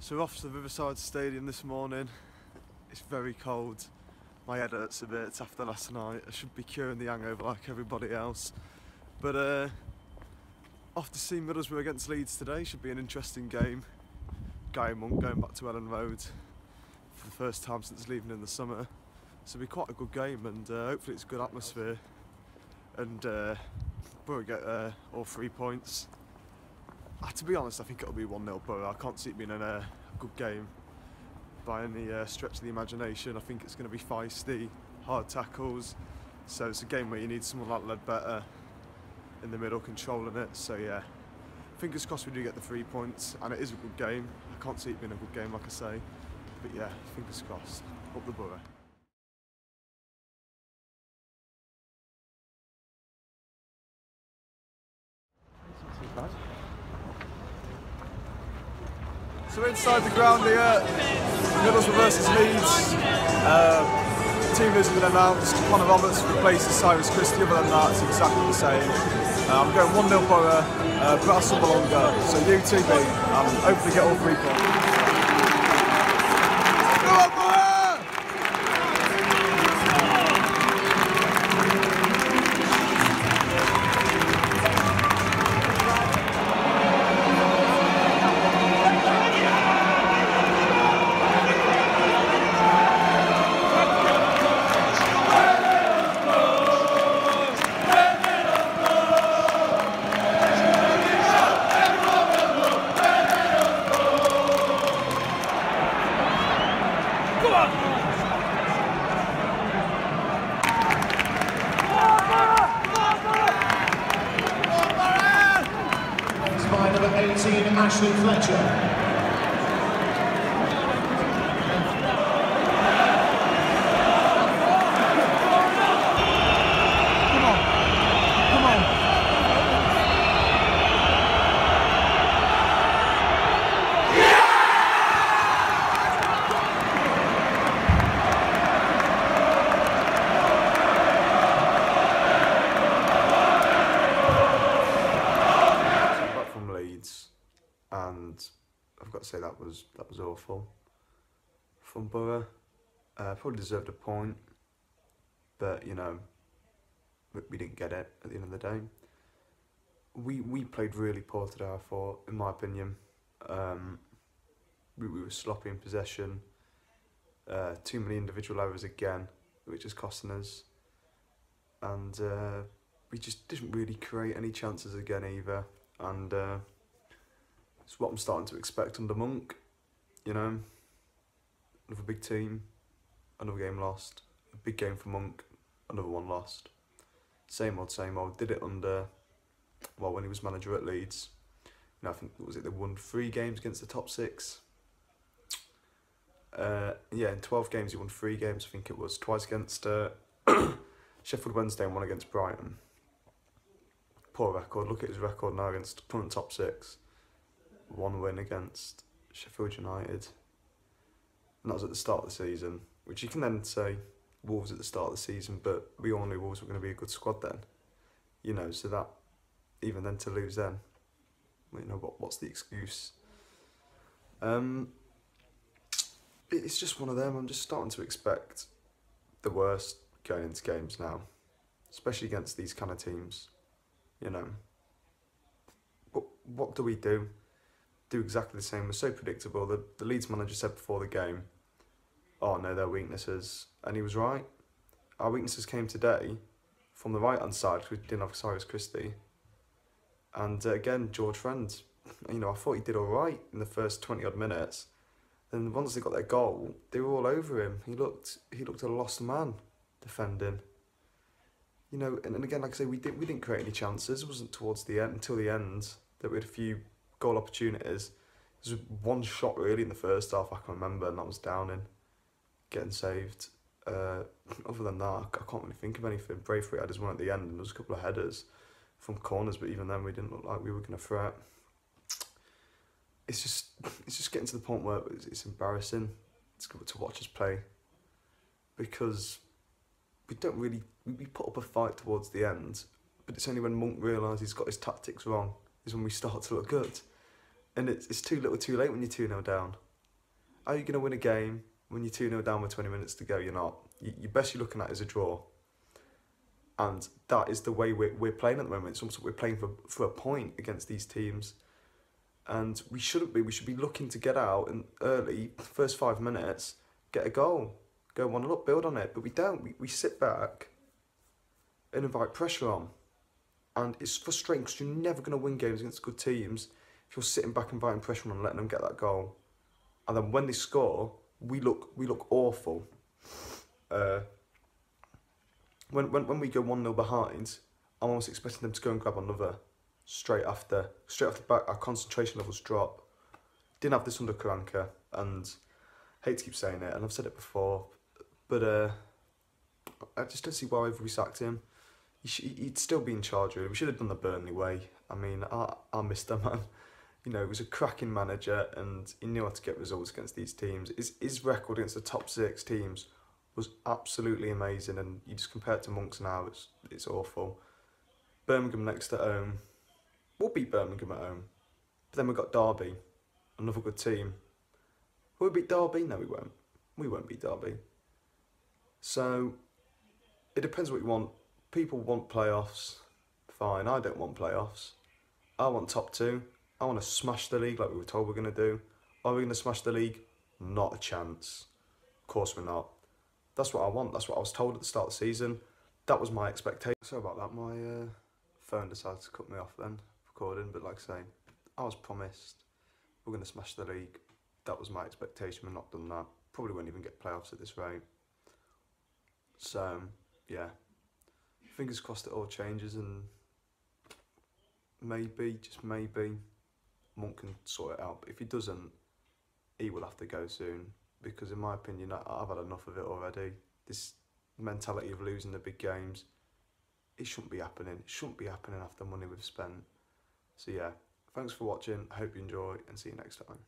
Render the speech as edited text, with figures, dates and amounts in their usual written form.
So we're off to the Riverside Stadium this morning. It's very cold. My head hurts a bit after last night. I should be curing the hangover like everybody else. But off to see Middlesbrough against Leeds today. Should be an interesting game. Garry Monk going back to Elland Road for the first time since leaving in the summer. So it'll be quite a good game, and hopefully it's a good atmosphere. And Boro get all 3 points. To be honest, I think it'll be 1-0 Boro. I can't see it being a good game by any stretch of the imagination. I think it's going to be feisty, hard tackles. So it's a game where you need someone like Ledbetter in the middle controlling it. So yeah, fingers crossed we do get the 3 points, and it is a good game. I can't see it being a good game, like I say. But yeah, fingers crossed. Up the Boro. So inside the ground here, Middlesbrough versus Leeds. Team has been announced. Connor Roberts replaces Cyrus Christie. Other than that, it's exactly the same. I'm going 1-0 Boro, Brass and Malonga. So UTB, and hopefully get all 3 points. By number 18, Ashley Fletcher. And I've got to say that was awful from Boro. Probably deserved a point, but you know, we didn't get it at the end of the day. We played really poor today, I thought, in my opinion. We were sloppy in possession. Too many individual errors again, which is costing us. And we just didn't really create any chances again either. And it's what I'm starting to expect under Monk, you know. Another big team, another game lost. A big game for Monk, another one lost. Same old, same old. Did it under, well, when he was manager at Leeds. You know, I think, was it they won 3 games against the top 6? Yeah, in 12 games he won 3 games, I think it was. Twice against Sheffield Wednesday and 1 against Brighton. Poor record. Look at his record now against current top 6. 1 win against Sheffield United, and that was at the start of the season, which you can then say Wolves at the start of the season, but we all knew Wolves were going to be a good squad then, you know, so that, even then to lose then, you know, what's the excuse? It's just one of them. I'm just starting to expect the worst going into games now, especially against these kind of teams, you know. But what do we do? Do exactly the same. We're so predictable. The Leeds manager said before the game, oh no, their weaknesses, and he was right. Our weaknesses came today from the right hand side, because we didn't have Cyrus Christie, and again George Friend. You know, I thought he did all right in the first 20 odd minutes. Then once they got their goal, they were all over him. He looked a lost man defending. You know, and again, like I say, we didn't create any chances. It wasn't towards the end, until the end, that we had a few goal opportunities. There was 1 shot really in the first half I can remember, and that was Downing getting saved. Other than that, I can't really think of anything. Braithwaite had his one at the end, and there was a couple of headers from corners, but even then we didn't look like we were going to threat. It's just getting to the point where it's embarrassing to watch us play, because we don't really, we put up a fight towards the end, but it's only when Monk realises he's got his tactics wrong is when we start to look good. And it's too little too late when you're 2-0 down. How are you going to win a game when you're 2-0 down with 20 minutes to go? You're not. Your best you're looking at is a draw. And that is the way we're playing at the moment. It's almost like we're playing for a point against these teams. And we shouldn't be. We should be looking to get out and early, first 5 minutes, get a goal. Go 1-0 build on it. But we don't. We sit back and invite pressure on. And it's frustrating because you're never going to win games against good teams if you're sitting back inviting pressure on and letting them get that goal. And then when they score, we look awful. When we go 1-0 behind, I'm almost expecting them to go and grab another straight after back. Our concentration levels drop. Didn't have this under Karanka, and I hate to keep saying it, and I've said it before, but I just don't see why we sacked him. He'd still be in charge, really. We should have done the Burnley way. I mean, I missed him, man. You know, he was a cracking manager, and he knew how to get results against these teams. His record against the top 6 teams was absolutely amazing, and you just compare it to Monk's now, it's awful. Birmingham next at home. We'll beat Birmingham at home. But then we've got Derby, another good team. Will we beat Derby? No, we won't. We won't beat Derby. So, it depends what you want. People want playoffs. Fine, I don't want playoffs. I want top 2. I want to smash the league like we were told we're going to do. Are we going to smash the league? Not a chance. Of course we're not. That's what I want. That's what I was told at the start of the season. That was my expectation. Sorry about that. My phone decided to cut me off then, recording. But like I say, I was promised we're going to smash the league. That was my expectation. We've not done that. Probably won't even get playoffs at this rate. So, yeah. Fingers crossed it all changes, and maybe, just maybe, Monk can sort it out. But if he doesn't, he will have to go soon. Because in my opinion, I've had enough of it already. This mentality of losing the big games, it shouldn't be happening. It shouldn't be happening after money we've spent. So yeah, thanks for watching. I hope you enjoy, and see you next time.